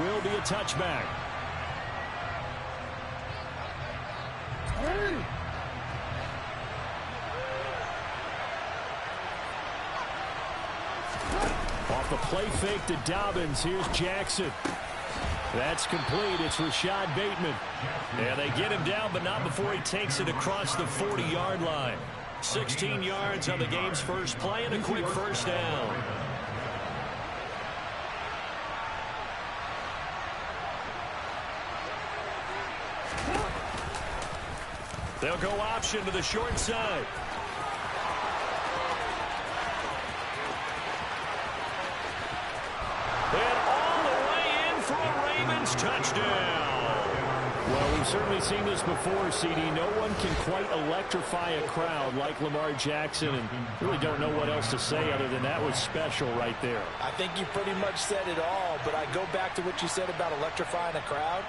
will be a touchback. Off the play fake to Dobbins. Here's Jackson. That's complete. It's Rashad Bateman. And they get him down, but not before he takes it across the 40-yard line. 16 yards on the game's first play and a quick first down. They'll go option to the short side. And all the way in for a Ravens touchdown. Well, we've certainly seen this before, CD. No one can quite electrify a crowd like Lamar Jackson, and really don't know what else to say other than that was special right there. I think you pretty much said it all, but I go back to what you said about electrifying a crowd.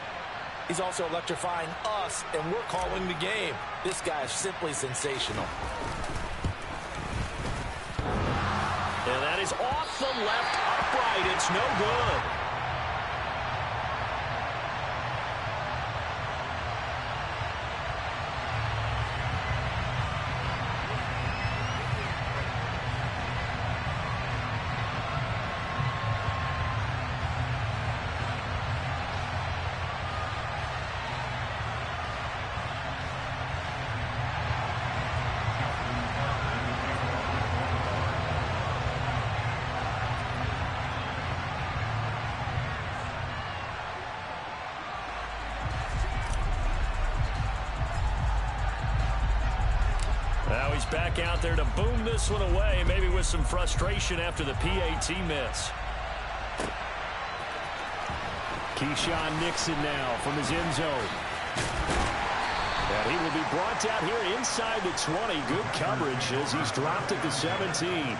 He's also electrifying us, and we're calling the game. This guy is simply sensational. And that is off the left upright. It's no good. Now he's back out there to boom this one away, maybe with some frustration after the PAT miss. Keyshawn Nixon now from his end zone. And he will be brought down here inside the 20. Good coverage as he's dropped at the 17.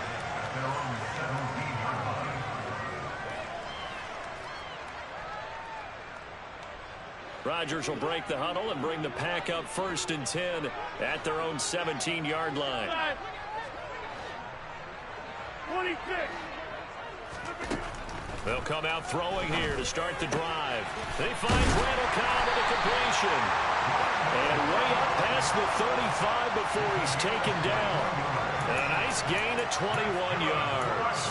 Rodgers will break the huddle and bring the pack up 1st and 10 at their own 17-yard line. They'll come out throwing here to start the drive. They find Randall Cobb with a completion. And way up past the 35 before he's taken down. And a nice gain of 21 yards.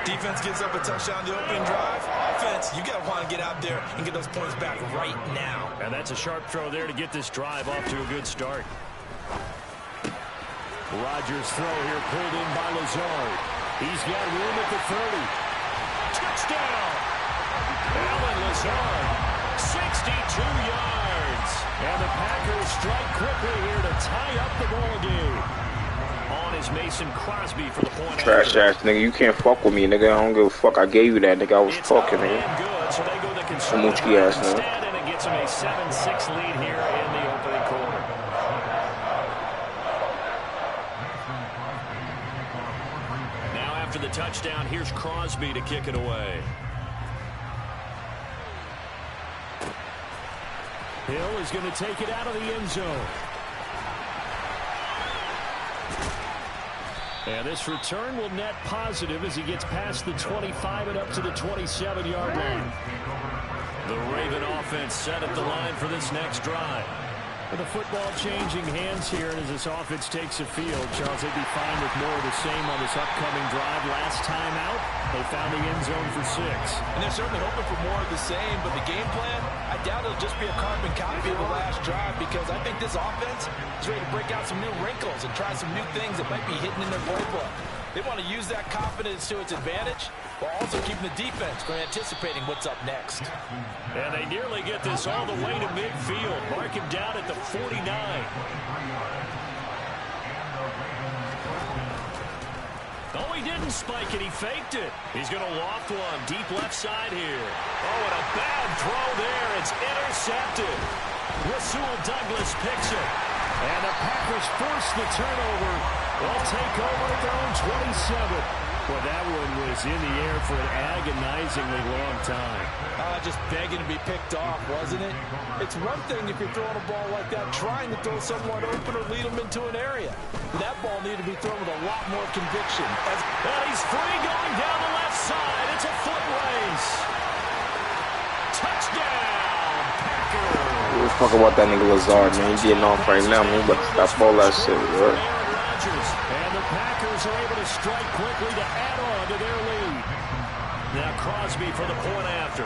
Defense gives up a touchdown the opening drive. Offense, you got to want to get out there and get those points back right now. And that's a sharp throw there to get this drive off to a good start. Rodgers' throw here pulled in by Lazard. He's got room at the 30. Touchdown! Alan Lazard, 62 yards. And the Packers strike quickly here to tie up the ball game. On is Mason Crosby for the point. Trash ass nigga, you can't fuck with me, nigga. I don't give a fuck. I gave you that, nigga. I was talking, nigga. Good, so they go the Moochie ass, nigga. And it gets them a 7-6 lead here in the opening quarter. Now after the touchdown, here's Crosby to kick it away. Hill is going to take it out of the end zone. And this return will net positive as he gets past the 25 and up to the 27-yard line. The Raven offense set at the line for this next drive. With the football changing hands here, and as this offense takes the field, Charles, they'd be fine with more of the same on this upcoming drive. Last time out, they found the end zone for 6. And they're certainly hoping for more of the same, but the game plan, I doubt it'll just be a carbon copy of the last drive, because I think this offense is ready to break out some new wrinkles and try some new things that might be hidden in their playbook. They want to use that confidence to its advantage, while also keeping the defense from anticipating what's up next. And they nearly get this all the way to midfield. Mark him down at the 49. Oh, he didn't spike it. He faked it. He's going to loft one deep left side here. Oh, and a bad throw there. It's intercepted. Rasul Douglas picks it. And the Packers force the turnover. They'll take over at their own 27. Well, that one was in the air for an agonizingly long time. Just begging to be picked off, wasn't it? It's one thing if you're throwing a ball like that, trying to throw someone open or lead them into an area. That ball needed to be thrown with a lot more conviction. And he's free going down the left side. It's a foot race. We'll fuck about that nigga Lazard, man. He getting off right now, man. He about to stop all that shit, bro. And the Packers are able to strike quickly to add on to their lead. Now Crosby for the point after.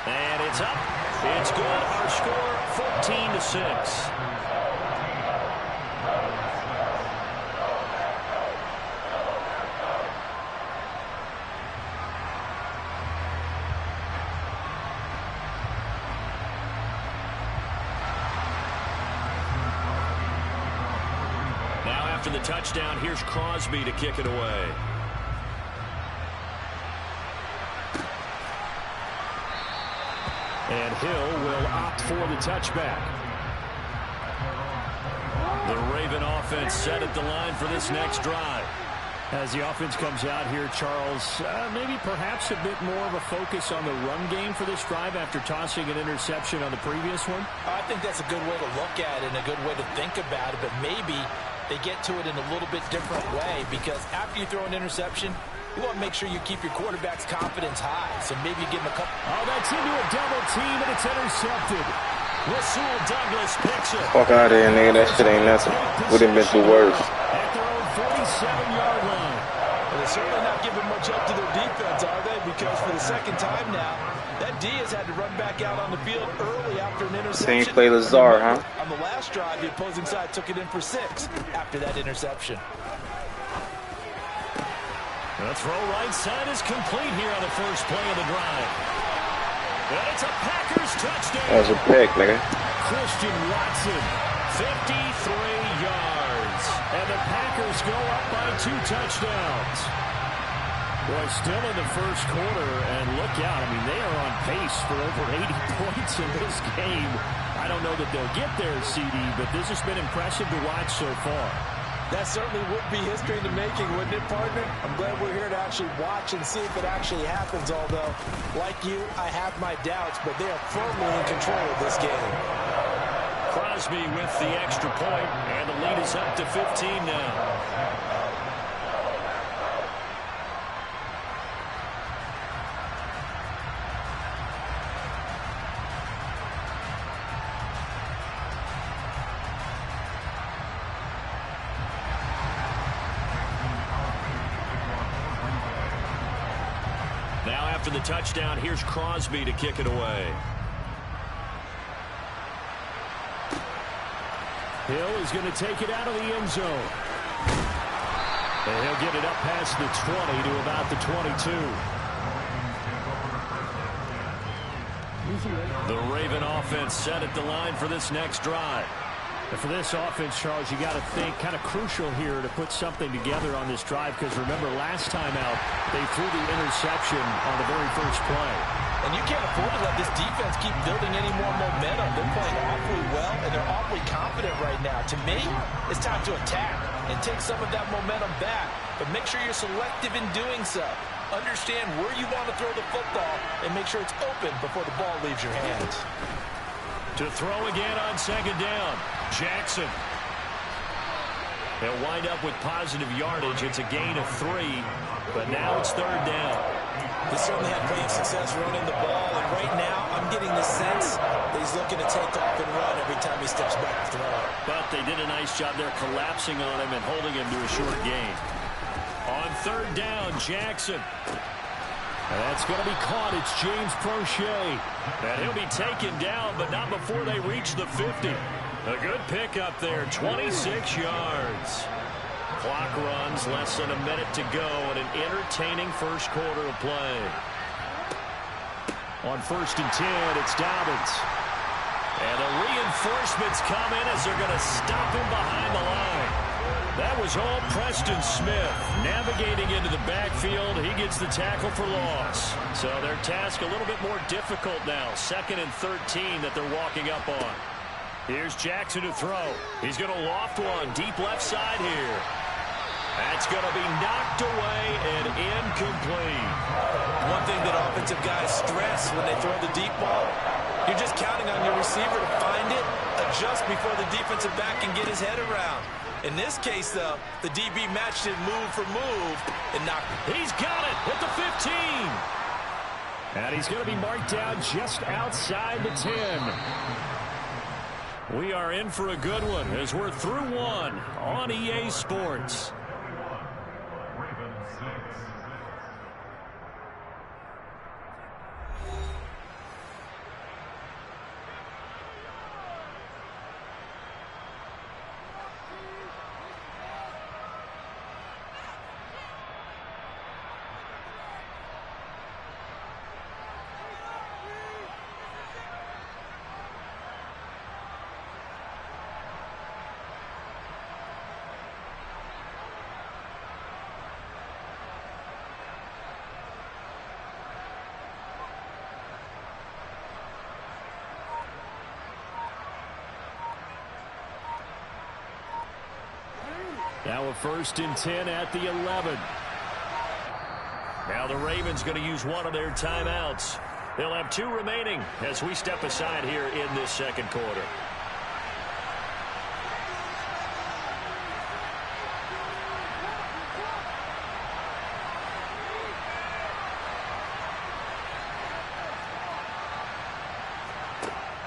And it's up. It's good. Our score, 14-6. Now after the touchdown, here's Crosby to kick it away. And Hill will opt for the touchback. The Raven offense set at the line for this next drive. As the offense comes out here, Charles, maybe perhaps a bit more of a focus on the run game for this drive after tossing an interception on the previous one? I think that's a good way to look at it and a good way to think about it, but maybe they get to it in a little bit different way, because after you throw an interception, you want to make sure you keep your quarterback's confidence high. So maybe you give him a couple. Oh, that's into a double team, and it's intercepted. Rasul Douglas picks it. Fuck out of here, nigga. That shit ain't nothing. Would have been too worse. At their own 47-yard line. Well, they're certainly not giving much up to their defense, are they? Because for the second time now, that D has had to run back out on the field early after an interception. Same play Lazard, huh? On the last drive, the opposing side took it in for 6 after that interception. The throw right side is complete here on the first play of the drive. And it's a Packers touchdown. That was a pick, nigga. Christian Watson, 53 yards. And the Packers go up by 2 touchdowns. Boy, still in the first quarter, and look out. I mean, they are on pace for over 80 points in this game. I don't know that they'll get there, CD, but this has been impressive to watch so far. That certainly would be history in the making, wouldn't it, partner? I'm glad we're here to actually watch and see if it actually happens, although, like you, I have my doubts, but they are firmly in control of this game. Crosby with the extra point, and the lead is up to 15 now. Now after the touchdown, here's Crosby to kick it away. Hill is going to take it out of the end zone. And he'll get it up past the 20 to about the 22. The Raven offense set at the line for this next drive. And for this offense, Charles, you got to think kind of crucial here to put something together on this drive, because remember last time out they threw the interception on the very first play. And you can't afford to let this defense keep building any more momentum. They're playing awfully well, and they're awfully confident right now. To me, it's time to attack and take some of that momentum back, but make sure you're selective in doing so. Understand where you want to throw the football and make sure it's open before the ball leaves your hands. To throw again on second down, Jackson. They'll wind up with positive yardage. It's a gain of 3, but now it's third down. He certainly had great success running the ball, and right now I'm getting the sense that he's looking to take off and run every time he steps back to throw. But they did a nice job there collapsing on him and holding him to a short gain. On third down, Jackson. That's going to be caught. It's James Prochet. And he'll be taken down, but not before they reach the 50. A good pickup there, 26 yards. Clock runs, less than a minute to go, and an entertaining first quarter of play. On 1st and 10, it's Dobbins. And the reinforcements come in as they're going to stop him behind the line. That was all Preston Smith navigating into the backfield. He gets the tackle for loss. So their task a little bit more difficult now. 2nd and 13 that they're walking up on. Here's Jackson to throw. He's going to loft one deep left side here. That's going to be knocked away and incomplete. One thing that offensive guys stress when they throw the deep ball, you're just counting on your receiver to find it, adjust before the defensive back can get his head around. In this case, though, the DB matched it move for move and knocked. He's got it at the 15. And he's going to be marked down just outside the 10. We are in for a good one as we're through one on EA Sports. Now a 1st and 10 at the 11. Now the Ravens going to use one of their timeouts. They'll have 2 remaining as we step aside here in this second quarter.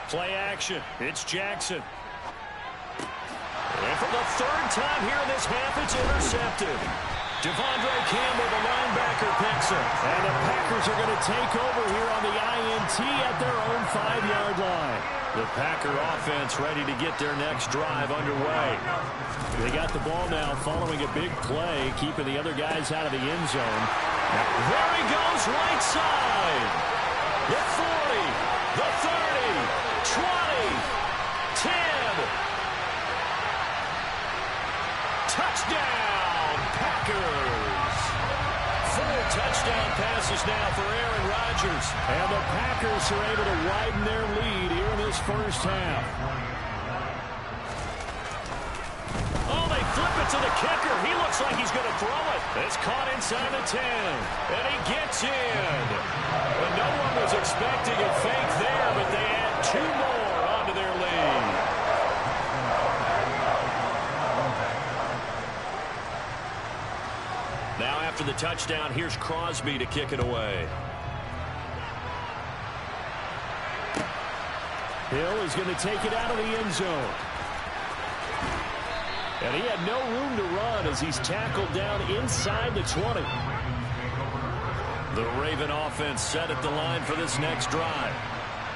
Play action. It's Jackson. And for the 3rd time here in this half, it's intercepted. Devondre Campbell, the linebacker, picks it. And the Packers are going to take over here on the INT at their own 5-yard line. The Packer offense ready to get their next drive underway. They got the ball now following a big play, keeping the other guys out of the end zone. There he goes, right side. The 40, the 30, 20, 10. Touchdown, Packers! 4 touchdown passes now for Aaron Rodgers. And the Packers are able to widen their lead here in this first half. Oh, they flip it to the kicker. He looks like he's going to throw it. It's caught inside the 10. And he gets in. And no one was expecting a fake there, but they add 2 more onto their lead. Now after the touchdown, here's Crosby to kick it away. Hill is going to take it out of the end zone. And he had no room to run as he's tackled down inside the 20. The Raven offense set at the line for this next drive.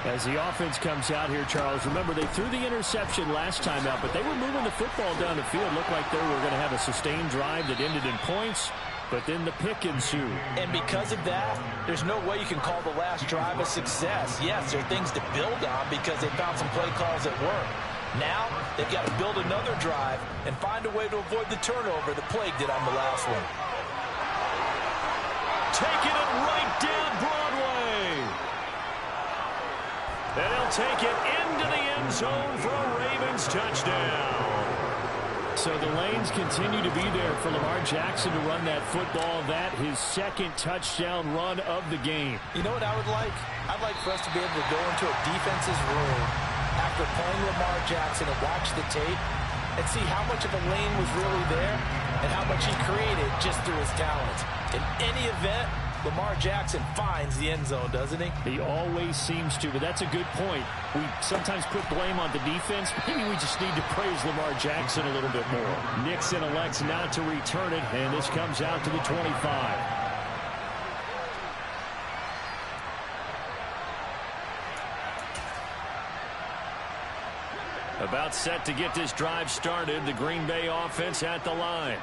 As the offense comes out here, Charles, remember they threw the interception last time out, but they were moving the football down the field. Looked like they were going to have a sustained drive that ended in points, but then the pick ensued. And because of that, there's no way you can call the last drive a success. Yes, there are things to build on because they found some play calls that work. Now, they've got to build another drive and find a way to avoid the turnover that plagued it on the last one. Taking it right down Broadway. And he'll take it into the end zone for a Ravens touchdown. So the lanes continue to be there for Lamar Jackson to run that football. That his 2nd touchdown run of the game. You know what I would like? I'd like for us to be able to go into a defense's room after playing Lamar Jackson and watch the tape and see how much of a lane was really there and how much he created just through his talents. In any event, Lamar Jackson finds the end zone, doesn't he? He always seems to, but that's a good point. We sometimes put blame on the defense. Maybe we just need to praise Lamar Jackson a little bit more. Nixon elects not to return it, and this comes out to the 25. About set to get this drive started. The Green Bay offense at the line.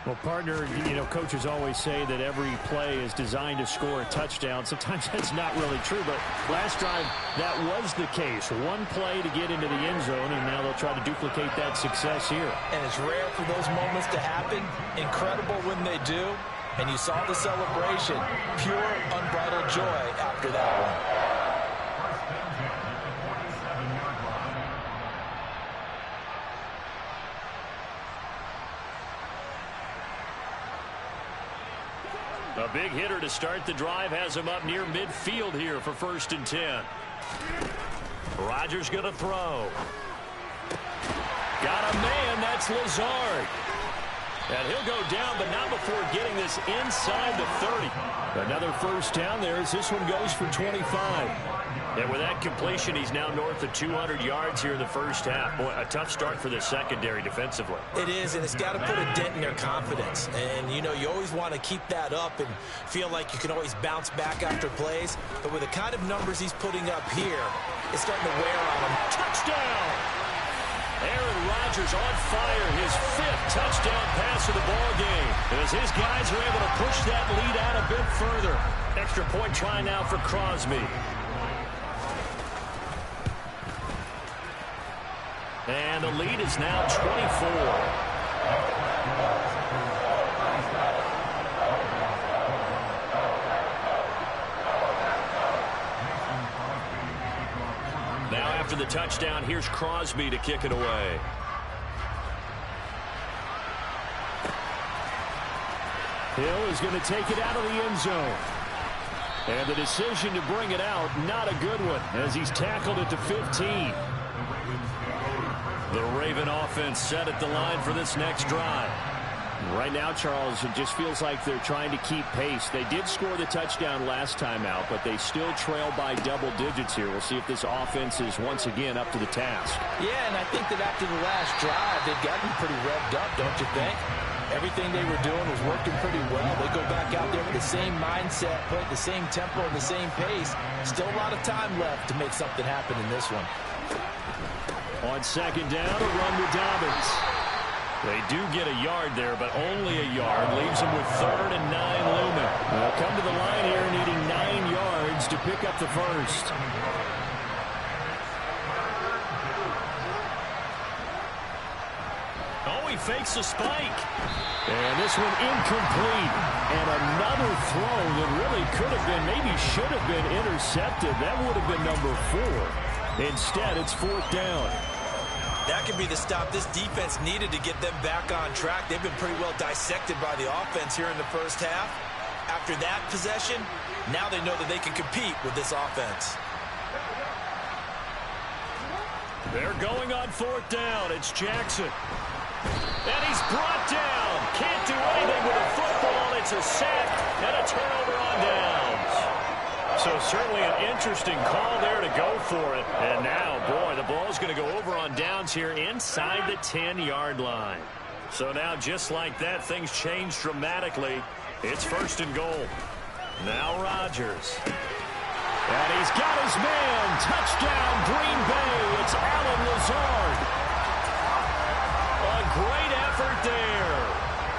Well, partner, you know, coaches always say that every play is designed to score a touchdown. Sometimes that's not really true, but last drive, that was the case. One play to get into the end zone, and now they'll try to duplicate that success here. And it's rare for those moments to happen. Incredible when they do. And you saw the celebration. Pure, unbridled joy after that one. A big hitter to start the drive has him up near midfield here for 1st and 10. Rodgers going to throw. Got a man. That's Lazard. And he'll go down, but not before getting this inside the 30. Another first down there as this one goes for 25. And with that completion, he's now north of 200 yards here in the first half. Boy, a tough start for the secondary defensively. It is, and it's got to put a dent in their confidence. And, you know, you always want to keep that up and feel like you can always bounce back after plays. But with the kind of numbers he's putting up here, it's starting to wear on him. Touchdown! Aaron Rodgers on fire, his 5th touchdown pass of the ball game. As his guys are able to push that lead out a bit further. Extra point try now for Crosby. And the lead is now 24. Now after the touchdown, here's Crosby to kick it away. Hill is going to take it out of the end zone. And the decision to bring it out, not a good one, as he's tackled at the 15. The Raven offense set at the line for this next drive. Right now, Charles, it just feels like they're trying to keep pace. They did score the touchdown last time out, but they still trail by double digits here. We'll see if this offense is once again up to the task. Yeah, and I think that after the last drive, they've gotten pretty revved up, don't you think? Everything they were doing was working pretty well. They go back out there with the same mindset, playing the same tempo and the same pace. Still a lot of time left to make something happen in this one. On second down, a run with Dobbins. They do get a yard there, but only a yard. Leaves them with 3rd and 9 looming. They'll come to the line here needing 9 yards to pick up the first. Oh, he fakes a spike. And this one incomplete. And another throw that really could have been, maybe should have been intercepted. That would have been number 4. Instead, it's 4th down. That could be the stop this defense needed to get them back on track. They've been pretty well dissected by the offense here in the first half. After that possession, now they know that they can compete with this offense. They're going on 4th down. It's Jackson. And he's brought down. Can't do anything with a football. It's a sack and a turnover on downs. So certainly an interesting call there to go for it. And now, boy, the ball's going to go over on downs here inside the 10-yard line. So now, just like that, things change dramatically. It's 1st and goal. Now Rodgers. And he's got his man. Touchdown, Green Bay. It's Alan Lazard. A great effort there.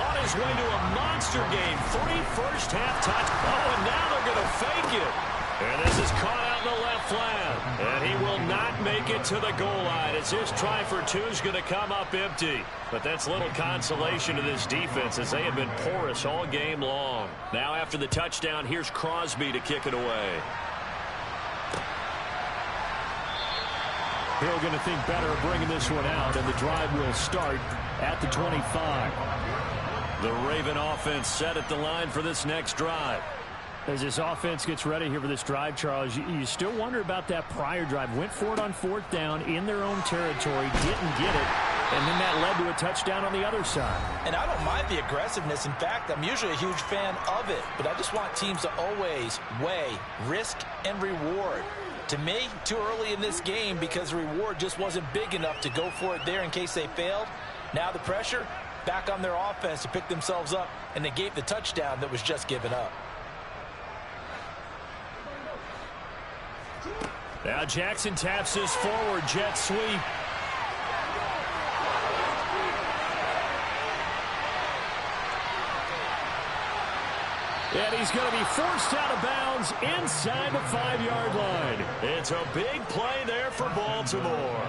On his way to a monster game. 3 first-half touchdowns. Oh, and now they're going to fake it. And this is caught out in the left flat. And he will not make it to the goal line as his try for 2 is going to come up empty. But that's little consolation to this defense as they have been porous all game long. Now after the touchdown, here's Crosby to kick it away. Hill going to think better of bringing this one out, and the drive will start at the 25. The Raven offense set at the line for this next drive. As this offense gets ready here for this drive, Charles, you still wonder about that prior drive. Went for it on 4th down in their own territory, didn't get it, and then that led to a touchdown on the other side. And I don't mind the aggressiveness. In fact, I'm usually a huge fan of it, but I just want teams to always weigh risk and reward. To me, too early in this game because the reward just wasn't big enough to go for it there in case they failed. Now the pressure back on their offense to pick themselves up, and they gave the touchdown that was just given up. Now Jackson taps his forward jet sweep. And he's going to be forced out of bounds inside the 5-yard line. It's a big play there for Baltimore.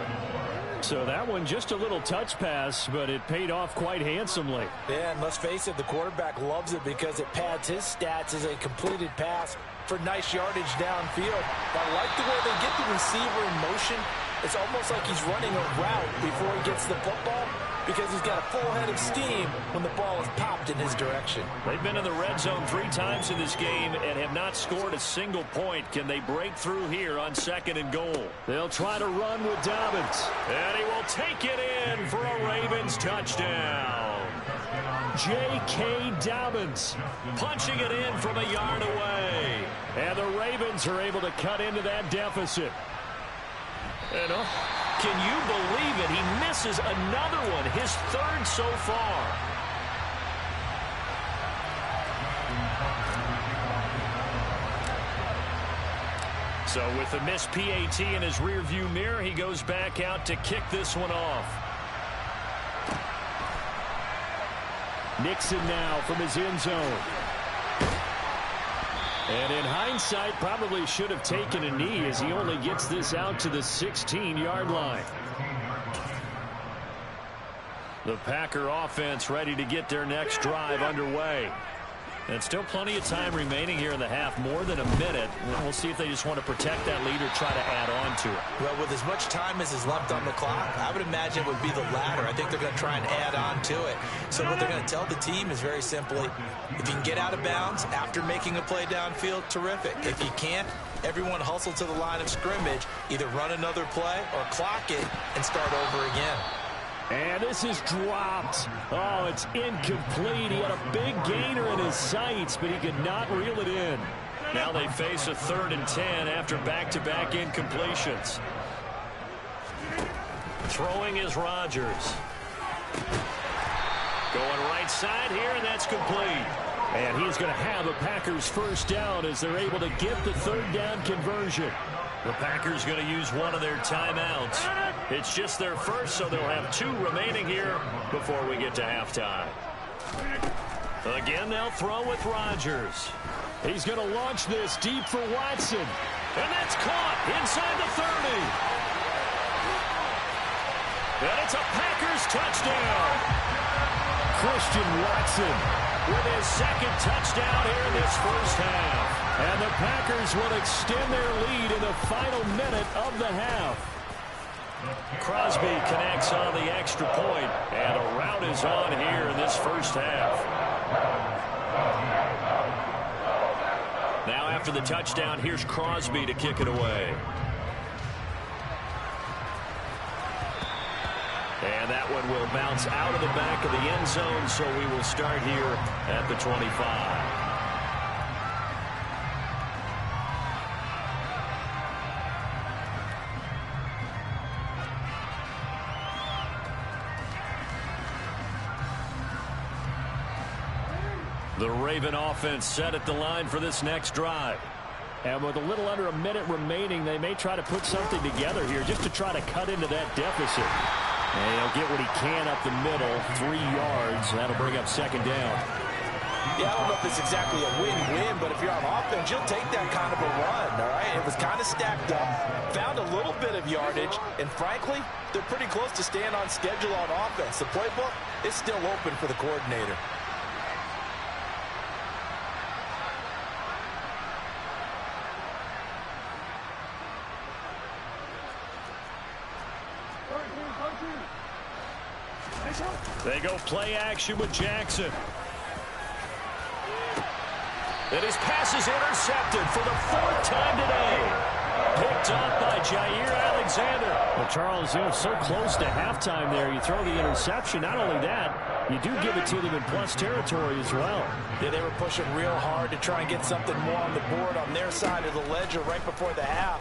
So that one just a little touch pass, but it paid off quite handsomely. Yeah, and let's face it, the quarterback loves it because it pads his stats as a completed pass for nice yardage downfield. I like the way they get the receiver in motion. It's almost like he's running a route before he gets the football. because he's got a full head of steam when the ball is popped in his direction. They've been in the red zone 3 times in this game and have not scored a single point. Can they break through here on 2nd and goal? They'll try to run with Dobbins. And he will take it in for a Ravens touchdown. J.K. Dobbins punching it in from a yard away. And the Ravens are able to cut into that deficit. And can you believe it? He misses another one, his 3rd so far. So with the missed PAT in his rearview mirror, he goes back out to kick this one off. Nixon now from his end zone. And in hindsight, probably should have taken a knee as he only gets this out to the 16-yard line. The Packer offense ready to get their next drive underway. And still plenty of time remaining here in the half, more than a minute. We'll see if they just want to protect that lead or try to add on to it. Well, with as much time as is left on the clock, I would imagine it would be the latter. I think they're going to try and add on to it. So what they're going to tell the team is very simply, if you can get out of bounds after making a play downfield, terrific. If you can't, everyone hustle to the line of scrimmage, either run another play or clock it and start over again. And this is dropped. Oh, it's incomplete. He had a big gainer in his sights, but he could not reel it in. Now they face a 3rd and 10 after back-to-back incompletions. Throwing is Rodgers. Going right side here, and that's complete. And he's going to have a Packers first down as they're able to get the 3rd down conversion. The Packers going to use one of their timeouts. It's just their first, so they'll have 2 remaining here before we get to halftime. Again, they'll throw with Rodgers. He's going to launch this deep for Watson. And that's caught inside the 30. And it's a Packers touchdown. Christian Watson with his 2nd touchdown here in this first half. And the Packers will extend their lead in the final minute of the half. Crosby connects on the extra point, and a rout is on here in this first half. Now after the touchdown, here's Crosby to kick it away. And that one will bounce out of the back of the end zone, so we will start here at the 25. The Raven offense set at the line for this next drive. And with a little under a minute remaining, they may try to put something together here just to try to cut into that deficit. And he'll get what he can up the middle, 3 yards. That'll bring up 2nd down. Yeah, I don't know if it's exactly a win-win, but if you're on offense, you'll take that kind of a run, all right? It was kind of stacked up, found a little bit of yardage, and frankly, they're pretty close to staying on schedule on offense. The playbook is still open for the coordinator. They go play action with Jackson. And his pass is intercepted for the 4th time today. Picked up by Jair Alexander. Well, Charles, so close to halftime there. You throw the interception. Not only that, you do give it to them in plus territory as well. Yeah, they were pushing real hard to try and get something more on the board on their side of the ledger right before the half.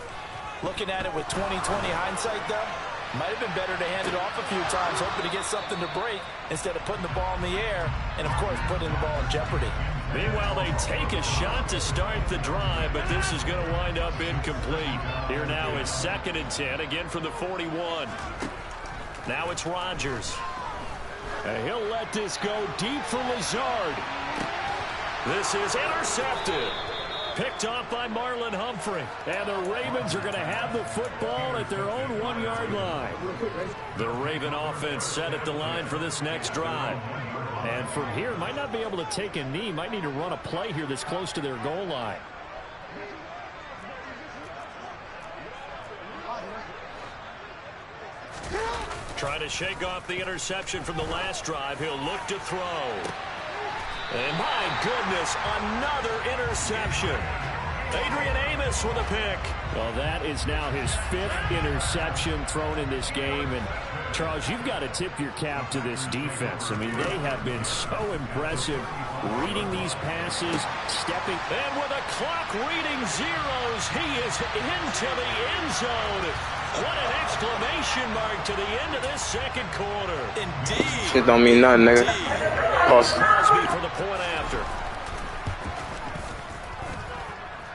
Looking at it with 20/20 hindsight, though, might have been better to hand it off a few times, hoping to get something to break instead of putting the ball in the air and, of course, putting the ball in jeopardy. Meanwhile, they take a shot to start the drive, but this is going to wind up incomplete. Here now is 2nd and 10, again from the 41. Now it's Rodgers. And he'll let this go deep for Lazard. This is intercepted. Picked off by Marlon Humphrey. And the Ravens are going to have the football at their own 1-yard line. The Raven offense set at the line for this next drive. And from here, might not be able to take a knee. Might need to run a play here that's close to their goal line. Trying to shake off the interception from the last drive. He'll look to throw. And my goodness, another interception. Adrian Amos with a pick. Well, that is now his 5th interception thrown in this game. And, Charles, you've got to tip your cap to this defense. I mean, they have been so impressive reading these passes, stepping. And with a clock reading zeros, he is into the end zone. What an exclamation mark to the end of this second quarter. Indeed. Shit don't mean nothing, nigga. Crosby for the point after.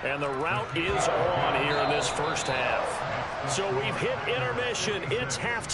And the route is on here in this first half. So we've hit intermission. It's halftime.